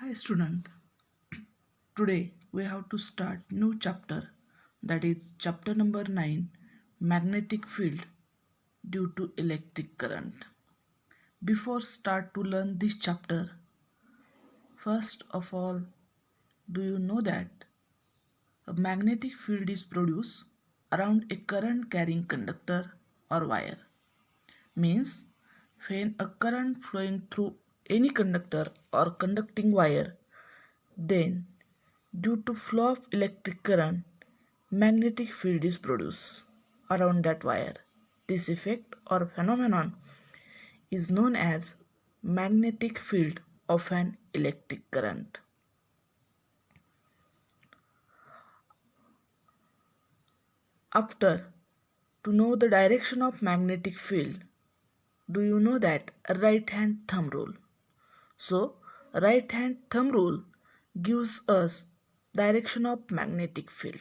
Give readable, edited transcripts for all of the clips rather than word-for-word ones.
Hi student. Today we have to start new chapter, that is chapter number 9, magnetic field due to electric current. Before start to learn this chapter, first of all, do you know that a magnetic field is produced around a current carrying conductor or wire? Means when a current flowing through any conductor or conducting wire, then due to flow of electric current, magnetic field is produced around that wire. This effect or phenomenon is known as magnetic field of an electric current. After to know the direction of magnetic field, do you know that right hand thumb rule? So, right hand thumb rule gives us direction of magnetic field.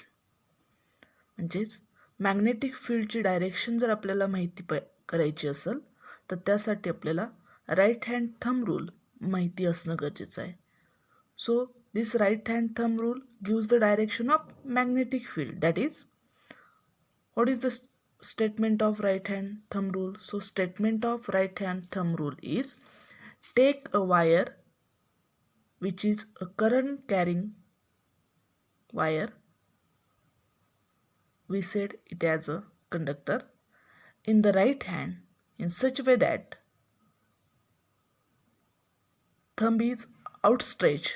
म्हणजेच magnetic फील्डची direction जर आपल्याला माहिती करायची असेल तर त्यासाठी आपल्याला right hand thumb rule माहिती असणं गरजेचं आहे. So this right hand thumb rule gives the direction of magnetic field. That is what is the statement of right hand thumb rule? So statement of right hand thumb rule is take a wire which is a current carrying wire, we said it as a conductor, in the right hand in such a way that thumb is outstretched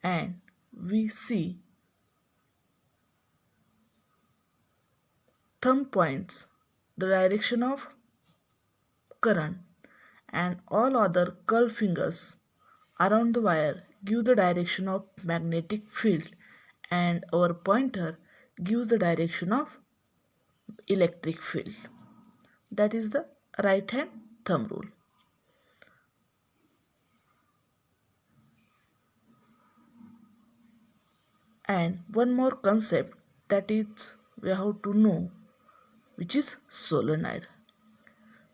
and we see thumb points the direction of current and all other curved fingers around the wire give the direction of magnetic field and our pointer gives the direction of electric field. That is the right hand thumb rule. And one more concept that is we have to know, which is solenoid.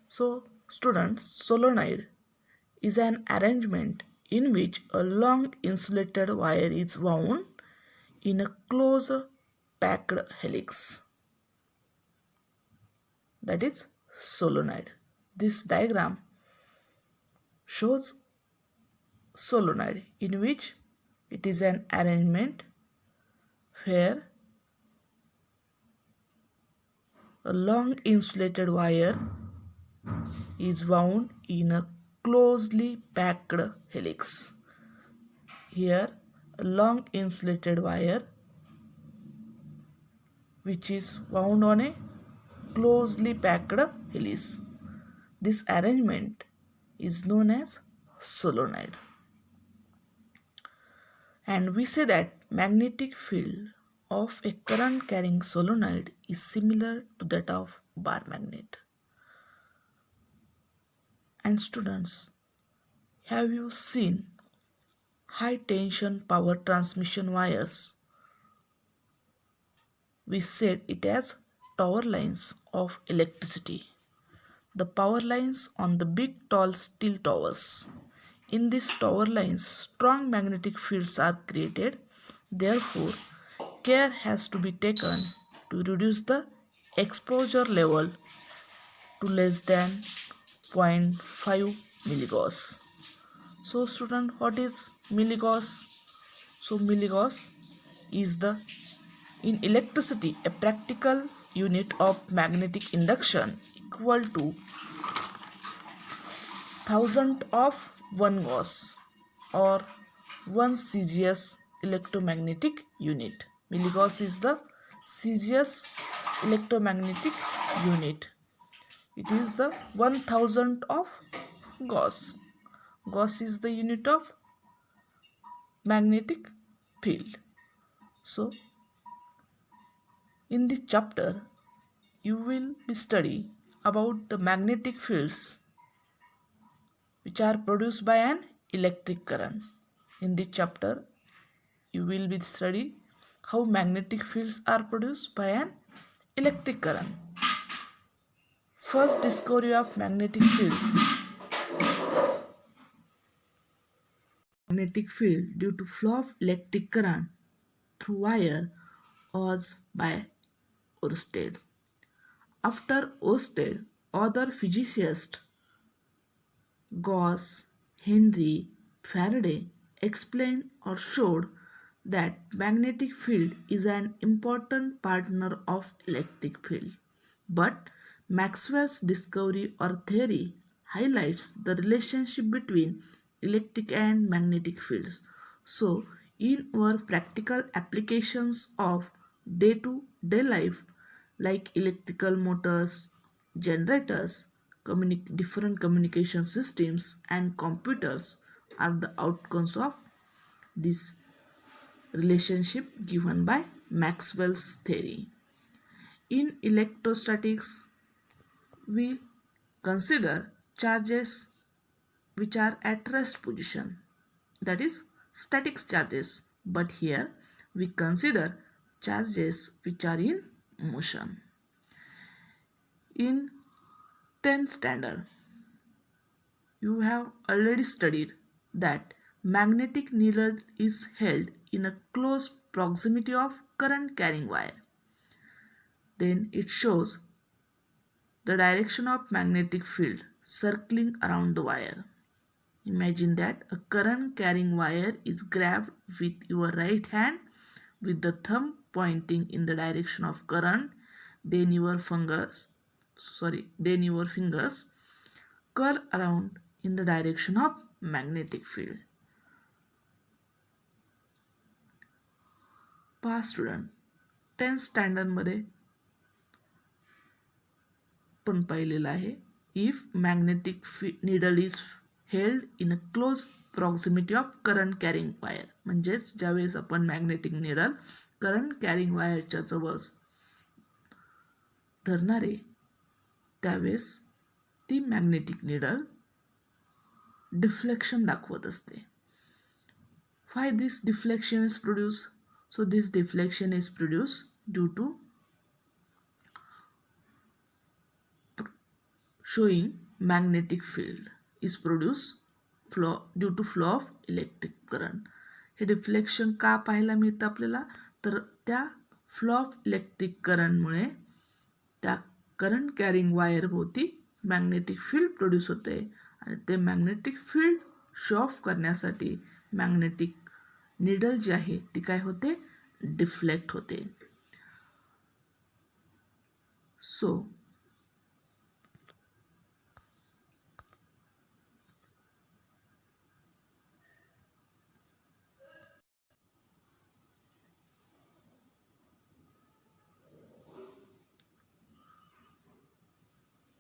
So students, solenoid is an arrangement in which a long insulated wire is wound in a close packed helix. That is solenoid. This diagram shows solenoid in which it is an arrangement where a long insulated wire is wound in a closely packed helix. Here a long insulated wire which is wound on a closely packed helix. This arrangement is known as solenoid. And we say that magnetic field of a current carrying solenoid is similar to that of bar magnet. And students, have you seen high tension power transmission wires? We said it as tower lines of electricity. The power lines on the big tall steel towers. In these tower lines, strong magnetic fields are created. Therefore, care has to be taken to reduce the exposure level to less than 0.5 milligauss. So student, what is milligauss? So milligauss is the, in electricity, a practical unit of magnetic induction equal to thousand of 1 Gauss or 1 Cesius electromagnetic unit. Milligauss is the Cesius electromagnetic unit. It is the 1000 of Gauss. Gauss is the unit of magnetic field. So, in this chapter, you will be studying about the magnetic fields which are produced by an electric current. In this chapter, you will be studying how magnetic fields are produced by an electric current. First discovery of magnetic field Magnetic field due to flow of electric current through wire was by Ørsted. After Ørsted, other physicists Gauss, Henry, Faraday explained or showed that magnetic field is an important partner of electric field. But Maxwell's discovery or theory highlights the relationship between electric and magnetic fields. So, in our practical applications of day to day life, like electrical motors, generators, different communication systems, and computers, are the outcomes of this relationship given by Maxwell's theory. In electrostatics, we consider charges which are at rest position, that is static charges, but here we consider charges which are in motion. In 10th standard, you have already studied that magnetic needle is held in a close proximity of current carrying wire. Then it shows the direction of magnetic field circling around the wire. Imagine that a current carrying wire is grabbed with your right hand with the thumb pointing in the direction of current, then your fingers curl around in the direction of magnetic field. Past student 10th standard मध्ये पण पाहिलेलं आहे. If magnetic needle is held in a close proximity of current carrying wire, म्हणजेच ज्यावेळेस आपण magnetic needle current carrying वायरच्या जवळ धरणारे त्यावेळेस ती मॅग्नेटिक निडल डिफ्लेक्शन दाखवत असते. Why this deflection is produced? So this deflection is produced due to showing magnetic field is produced due to flow of electric current. हे deflection का पाहायला मिळतं आपल्याला, तर त्या फ्लो ऑफ इलेक्ट्रिक करंटमुळे त्या करंट कॅरिंग वायर भोवती मॅग्नेटिक फील्ड प्रोड्यूस होते आणि ते मॅग्नेटिक फील्ड शो ऑफ करण्यासाठी मॅग्नेटिक निडल जी आहे ती काय होते, डिफ्लेक्ट होते.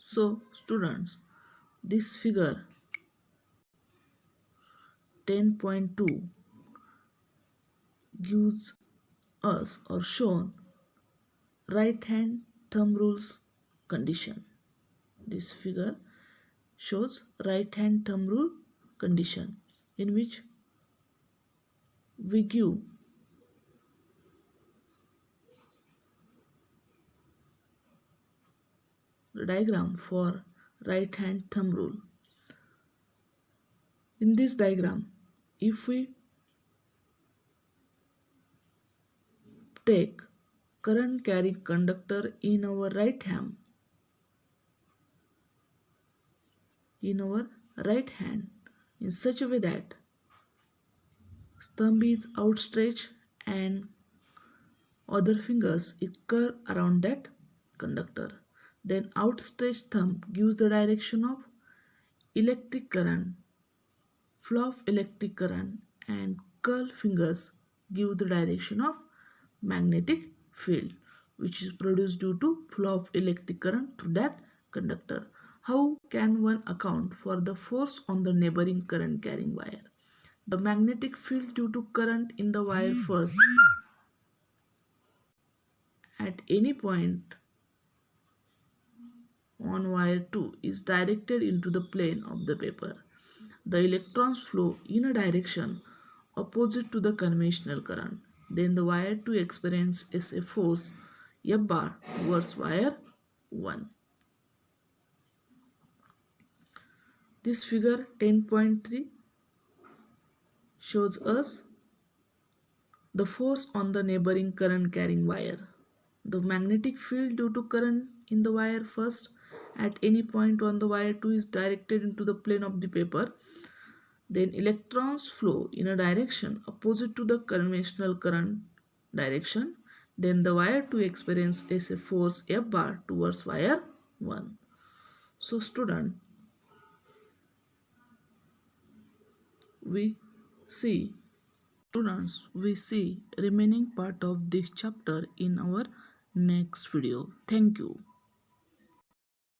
So students, this figure 10.2 gives us or shown right hand thumb rules condition. This figure shows right hand thumb rule condition in which we give the diagram for right hand thumb rule. In this diagram, if we take current carrying conductor in our right hand, in such a way that thumb is outstretched and other fingers is curl around that conductor. Then outstretched thumb gives the direction of electric current, flow of electric current, and curl fingers give the direction of magnetic field which is produced due to flow of electric current through that conductor. How can one account for the force on the neighboring current carrying wire? The magnetic field due to current in the wire first at any point on wire 2 is directed into the plane of the paper. The electrons flow in a direction opposite to the conventional current. Then the wire 2 experiences a force F bar towards wire 1. This figure 10.3 shows us the force on the neighboring current carrying wire. The magnetic field due to current in the wire first at any point on the wire 2 is directed into the plane of the paper. Then electrons flow in a direction opposite to the conventional current direction. Then the wire 2 experiences a force F bar towards wire 1. So we see we see remaining part of this chapter in our next video. Thank you.